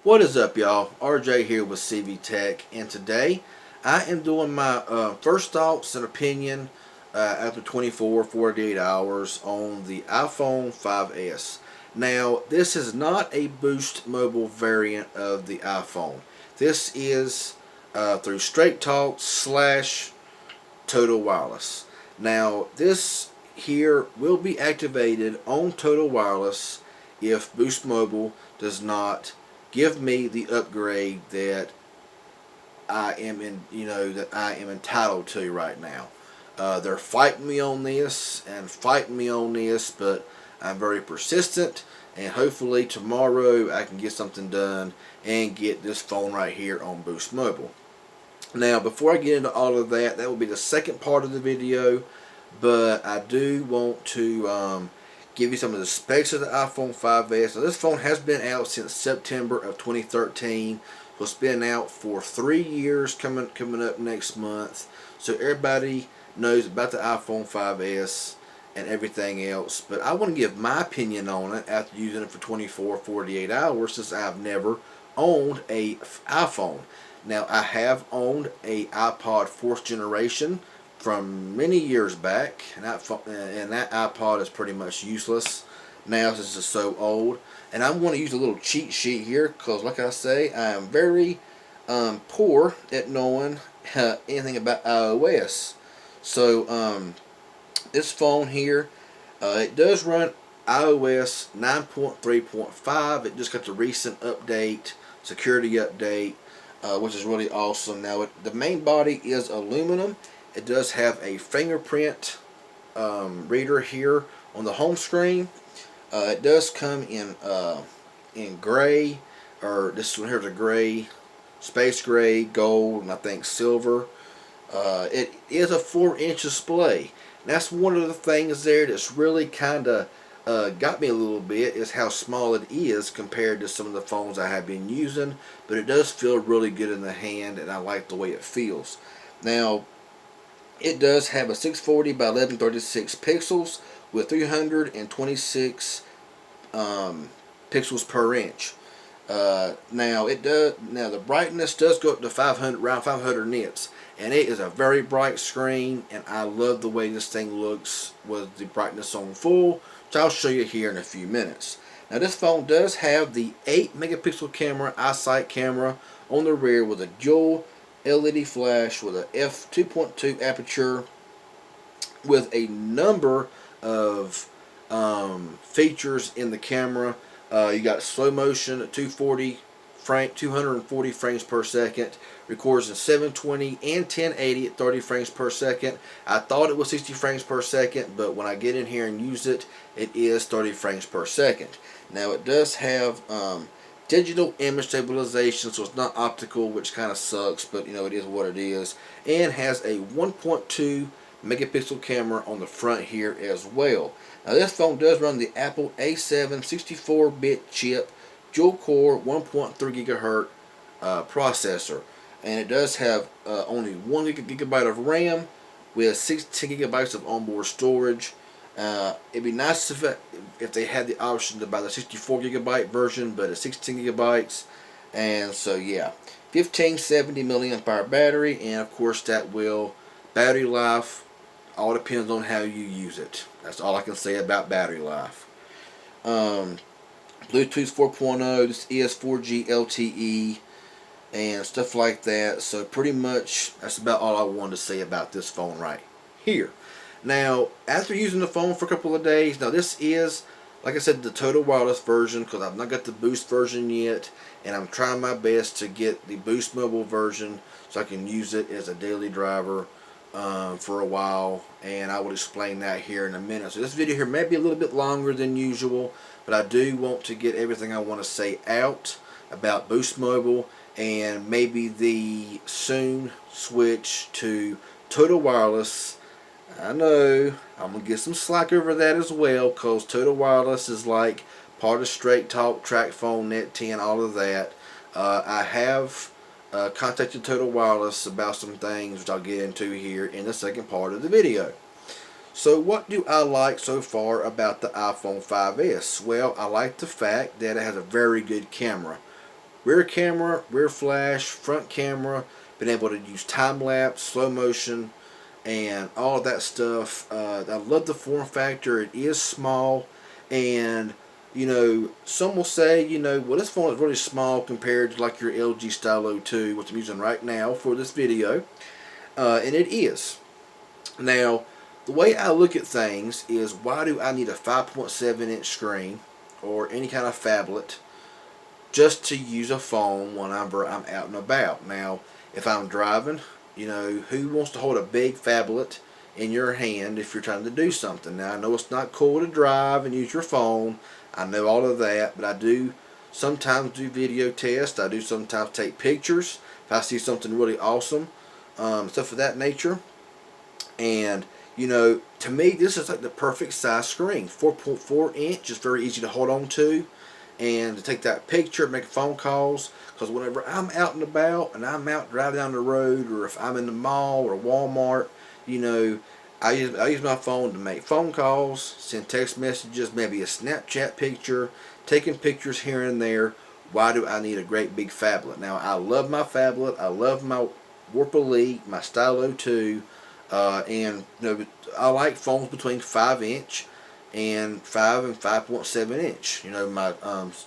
What is up, y'all? RJ here with CV Tech, and today I am doing my first thoughts and opinion after 48 hours on the iPhone 5S. Now, this is not a Boost Mobile variant of the iPhone. This is through Straight Talk / Total Wireless. Now, this here will be activated on Total Wireless if Boost Mobile does not give me the upgrade that I am entitled to right now. They're fighting me on this but I'm very persistent, and hopefully tomorrow I can get something done and get this phone right here on Boost Mobile. Now, before I get into all of that, that will be the second part of the video, but I do want to give you some of the specs of the iPhone 5S. Now, this phone has been out since September of 2013. So it's been out for 3 years coming up next month. So everybody knows about the iPhone 5S and everything else. But I want to give my opinion on it after using it for 48 hours, since I've never owned a iPhone. Now, I have owned a iPod 4th generation from many years back, and that iPod is pretty much useless now since it's so old. And I'm going to use a little cheat sheet here because, like I say, I am very poor at knowing anything about iOS. So this phone here, it does run iOS 9.3.5. It just got the recent update, security update, which is really awesome. Now, the main body is aluminum. It does have a fingerprint reader here on the home screen. It does come in gray, or this one here is a gray, space gray, gold, and I think silver. It is a 4-inch display. And that's one of the things there that's really kind of got me a little bit, is how small it is compared to some of the phones I have been using. But it does feel really good in the hand, and I like the way it feels. Now, it does have a 640 by 1136 pixels with 326 pixels per inch. Now the brightness does go up to around 500 nits, and it is a very bright screen, and I love the way this thing looks with the brightness on full, which I'll show you here in a few minutes. Now, this phone does have the 8 megapixel camera, iSight camera on the rear with a dual LED flash with a f2.2 aperture, with a number of features in the camera. You got slow motion at 240 frames per second, records in 720 and 1080 at 30 frames per second. I thought it was 60 frames per second, but when I get in here and use it, it is 30 frames per second. Now, it does have digital image stabilization, so it's not optical, which kind of sucks, but it is what it is. And has a 1.2 megapixel camera on the front here as well. Now, this phone does run the Apple A7 64-bit chip, dual core 1.3 gigahertz processor, and it does have only 1 gigabyte of RAM with 16 gigabytes of onboard storage. It'd be nice if they had the option to buy the 64 gigabyte version, but it's 16 gigabytes. And so, yeah, 1570 milliamp hour battery, and of course that battery life all depends on how you use it. That's all I can say about battery life. Bluetooth 4.0, this is 4G LTE and stuff like that. So pretty much that's about all I wanted to say about this phone right here. Now, after using the phone for a couple of days, now this is, like I said, the Total Wireless version, because I've not got the Boost version yet, and I'm trying my best to get the Boost Mobile version so I can use it as a daily driver for a while, and I will explain that here in a minute. So this video here may be a little bit longer than usual, but I do want to get everything I want to say out about Boost Mobile, and maybe the soon switch to Total Wireless. I know I'm going to get some slack over that as well, because Total Wireless is like part of Straight Talk, TracFone, Net 10, all of that. I have contacted Total Wireless about some things, which I'll get into here in the second part of the video. So what do I like so far about the iPhone 5S? Well, I like the fact that it has a very good camera. rear camera, rear flash, front camera, been able to use time lapse, slow motion, and all of that stuff. I love the form factor. It is small, and some will say, well, this phone is really small compared to like your LG Stylo 2, which I'm using right now for this video, and it is. Now, the way I look at things is, why do I need a 5.7-inch screen or any kind of phablet just to use a phone whenever I'm out and about? Now, if I'm driving, who wants to hold a big phablet in your hand if you're trying to do something? Now, I know it's not cool to drive and use your phone. I know all of that, but I do sometimes do video tests. I do sometimes take pictures if I see something really awesome, stuff of that nature. And to me, this is like the perfect size screen. 4.4 inch is very easy to hold on to and to take that picture, make phone calls. Because whenever I'm out and about and I'm out driving down the road, or if I'm in the mall or Walmart, I use my phone to make phone calls, send text messages, maybe a Snapchat picture, taking pictures here and there. Why do I need a great big phablet? Now, I love my phablet. I love my Warp Elite, my Stylo 2. And I like phones between 5-inch and 5 and 5.7 inch. My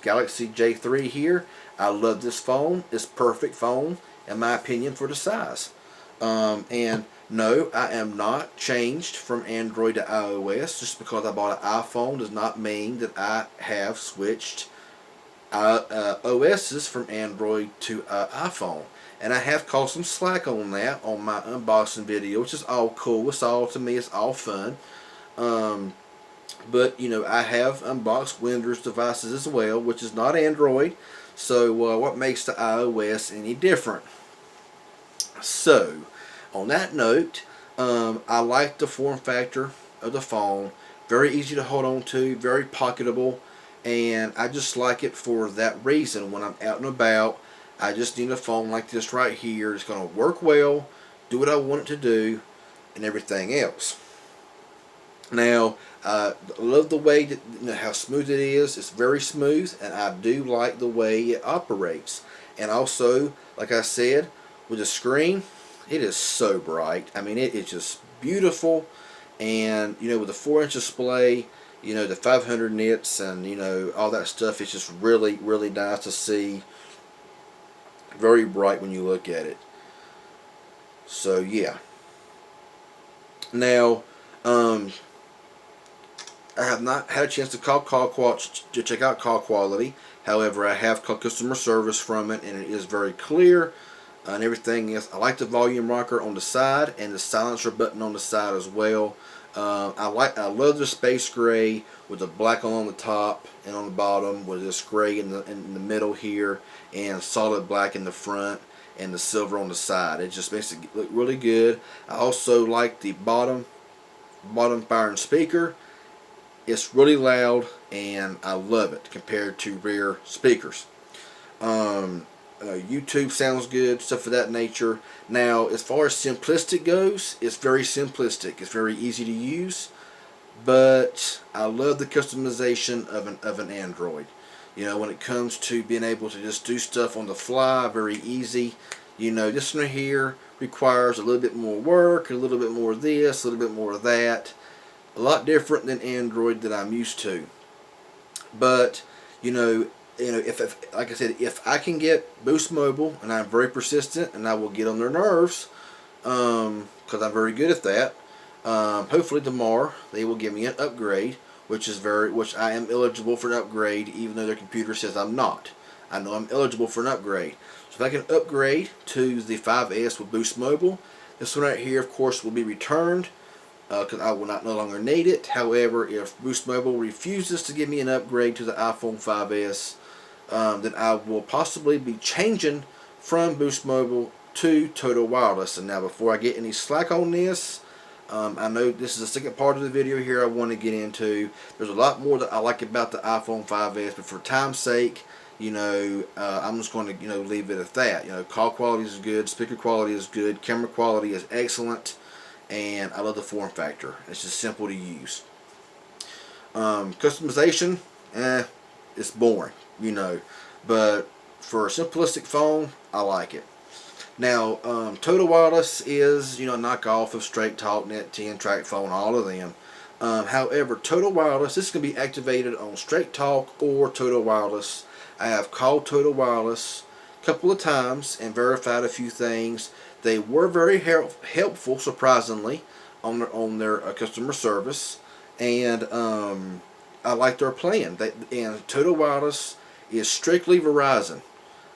Galaxy J3 here, I love this phone. It's perfect phone in my opinion for the size. And no, I am not changed from Android to iOS. Just because I bought an iPhone does not mean that I have switched OSs from Android to iPhone. And I have caught some slack on that on my unboxing video, which is all cool. It's all, to me, it's all fun. But I have unboxed Windows devices as well, which is not Android. So what makes the iOS any different? So, on that note, I like the form factor of the phone. Very easy to hold on to, very pocketable, and I just like it for that reason. When I'm out and about, I just need a phone like this right here. It's going to work well, do what I want it to do, and everything else. Now, I love the way that, how smooth it is. It's very smooth, and I do like the way it operates. And also, like I said, with the screen, it is so bright. I mean, it is just beautiful. And with the 4-inch display, the 500 nits and all that stuff, it's just really, really nice to see. Very bright when you look at it. So yeah. Now, I have not had a chance to to check out call quality. However, I have called customer service from it, and it is very clear and everything else. I like the volume rocker on the side and the silencer button on the side as well. I love the space gray with the black on the top and on the bottom, with this gray in the middle here, and solid black in the front, and the silver on the side. It just makes it look really good. I also like the bottom firing speaker. It's really loud, and I love it compared to rear speakers. YouTube sounds good, stuff of that nature. Now, as far as simplistic goes, it's very simplistic. It's very easy to use, but I love the customization of an Android. When it comes to being able to just do stuff on the fly, very easy. This one here requires a little bit more work, a little bit more of this, a little bit more of that. A lot different than Android that I'm used to. But, if like I said, if I can get Boost Mobile, and I'm very persistent, and I will get on their nerves, because I'm very good at that. Hopefully tomorrow they will give me an upgrade, which I am eligible for an upgrade, even though their computer says I'm not. I know I'm eligible for an upgrade. So if I can upgrade to the 5S with Boost Mobile, this one right here, of course, will be returned, because I will no longer need it. However, if Boost Mobile refuses to give me an upgrade to the iPhone 5S, then I will possibly be changing from Boost Mobile to Total Wireless. And now, before I get any slack on this, I know this is the second part of the video here I want to get into. There's a lot more that I like about the iPhone 5S, but for time's sake, I'm just going to leave it at that. Call quality is good, speaker quality is good, camera quality is excellent, and I love the form factor. It's just simple to use. Customization, it's boring, but for a simplistic phone, I like it. Now, Total Wireless is, a knockoff of Straight Talk, Net 10, Track Phone, all of them. However, Total Wireless, this can be activated on Straight Talk or Total Wireless. I have called Total Wireless a couple of times and verified a few things. They were very helpful, surprisingly, on their customer service, and I like their plan. And Total Wireless is strictly Verizon.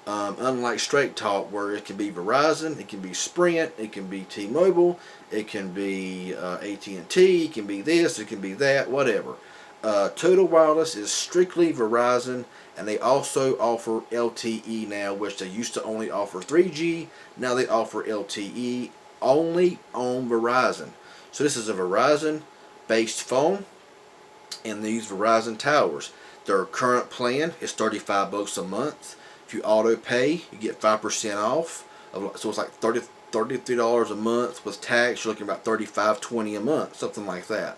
Unlike Straight Talk, where it can be Verizon, it can be Sprint, it can be T-Mobile, it can be AT&T, it can be this, it can be that, whatever. Total Wireless is strictly Verizon, and they also offer LTE now, which they used to only offer 3G. Now they offer LTE only on Verizon. So this is a Verizon-based phone, and they use Verizon towers. Their current plan is $35 a month. If you auto pay, you get 5% off. So it's like $33 a month with tax. You're looking about $35.20 a month, something like that.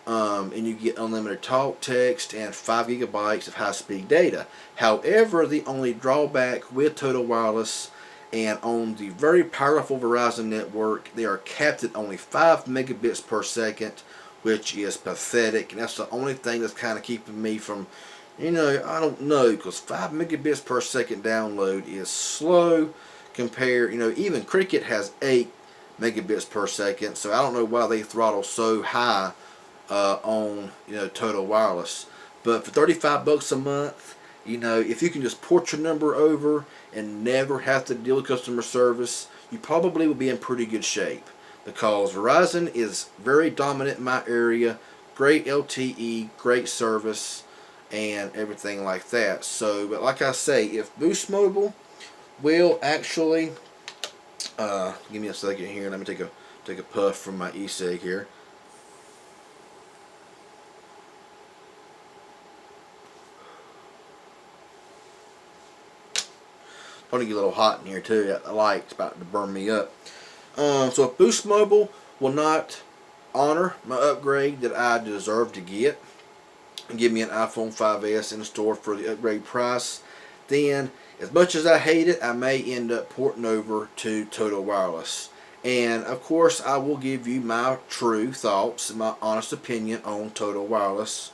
And you get unlimited talk, text, and 5 gigabytes of high-speed data. However, the only drawback with Total Wireless and on the very powerful Verizon network, they are capped at only 5 megabits per second, which is pathetic. And that's the only thing that's kind of keeping me from, I don't know, because 5 megabits per second download is slow compared, even Cricket has 8 megabits per second, so I don't know why they throttle so high on, Total Wireless. But for $35 a month, if you can just port your number over and never have to deal with customer service, you probably will be in pretty good shape, because Verizon is very dominant in my area, great LTE, great service, and everything like that. So, but like I say, if Boost Mobile will actually, give me a second here. Let me take a puff from my e-cig here. Starting to get a little hot in here too. The light's about to burn me up. So if Boost Mobile will not honor my upgrade that I deserve to get, and give me an iPhone 5S in store for the upgrade price, then as much as I hate it, I may end up porting over to Total Wireless. And of course, I will give you my true thoughts and my honest opinion on Total Wireless,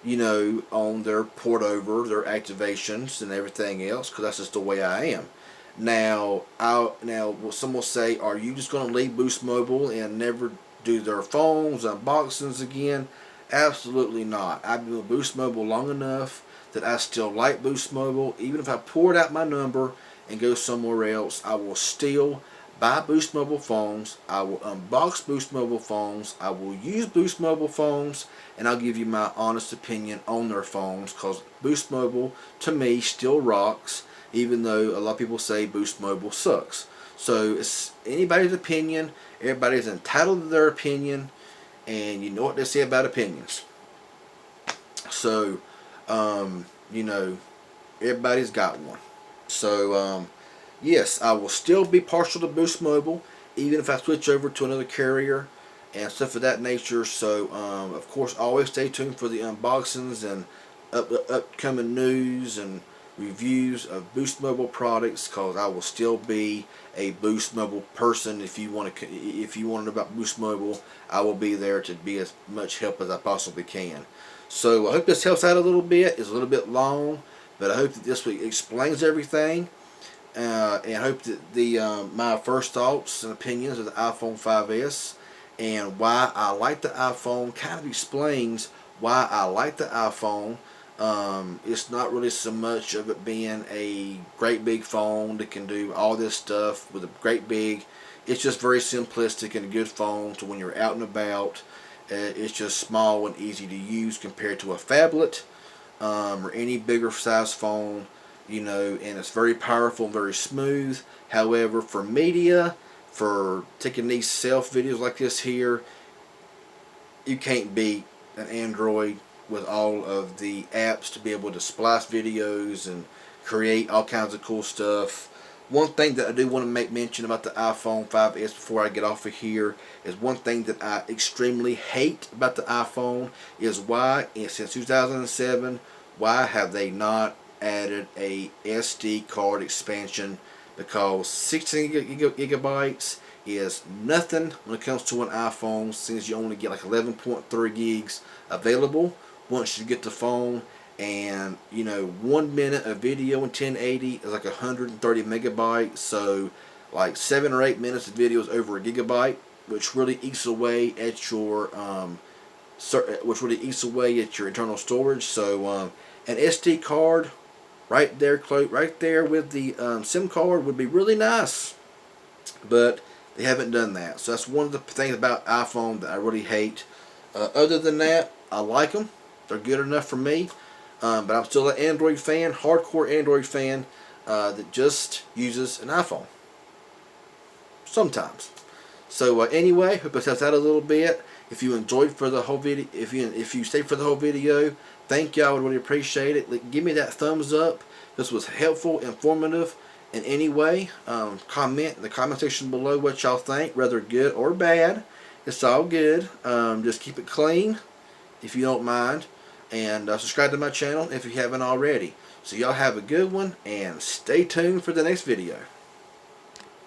on their port over, their activations, and everything else, because that's just the way I am. Now, some will say, are you just going to leave Boost Mobile and never do their phones, unboxings again? Absolutely not. I've been with Boost Mobile long enough that I still like Boost Mobile. Even if I poured out my number and go somewhere else, I will still buy Boost Mobile phones. I will unbox Boost Mobile phones. I will use Boost Mobile phones, and I'll give you my honest opinion on their phones, because Boost Mobile, to me, still rocks, even though a lot of people say Boost Mobile sucks. So it's anybody's opinion. Everybody's entitled to their opinion, and you know what they say about opinions. So, everybody's got one. So, yes, I will still be partial to Boost Mobile, even if I switch over to another carrier and stuff of that nature. So, of course, always stay tuned for the unboxings and upcoming news and reviews of Boost Mobile products, because I will still be a Boost Mobile person. If you want to know about Boost Mobile, I will be there to be as much help as I possibly can. So I hope this helps out a little bit. It's a little bit long, but I hope that this explains everything. And I hope that my first thoughts and opinions of the iPhone 5S and why I like the iPhone kind of explains why I like the iPhone. It's not really so much of it being a great big phone that can do all this stuff with a great big. It's just very simplistic and a good phone to when you're out and about. It's just small and easy to use compared to a phablet or any bigger size phone, and it's very powerful and very smooth. However, for media, for taking these self videos like this here, you can't beat an Android with all of the apps to be able to splice videos and create all kinds of cool stuff. One thing that I do want to make mention about the iPhone 5S before I get off of here is one thing that I extremely hate about the iPhone is why, since 2007, why have they not added a SD card expansion, because 16 gigabytes is nothing when it comes to an iPhone, since you only get like 11.3 gigs available once you get the phone. And 1 minute of video in 1080 is like 130 megabytes, so like 7 or 8 minutes of video is over a gigabyte, which really eats away at your internal storage. So an SD card right there with the SIM card would be really nice, but they haven't done that. So that's one of the things about iPhone that I really hate. Other than that, I like them. They're good enough for me. But I'm still an Android fan, hardcore Android fan, that just uses an iPhone sometimes. So anyway, hope I helped out a little bit. If you enjoyed for the whole video, if you stayed for the whole video, thank you. I would really appreciate it. Give me that thumbs up. This was helpful, informative in any way. Comment in the comment section below what y'all think, whether good or bad. It's all good. Just keep it clean, if you don't mind. And subscribe to my channel if you haven't already. So y'all have a good one, and stay tuned for the next video.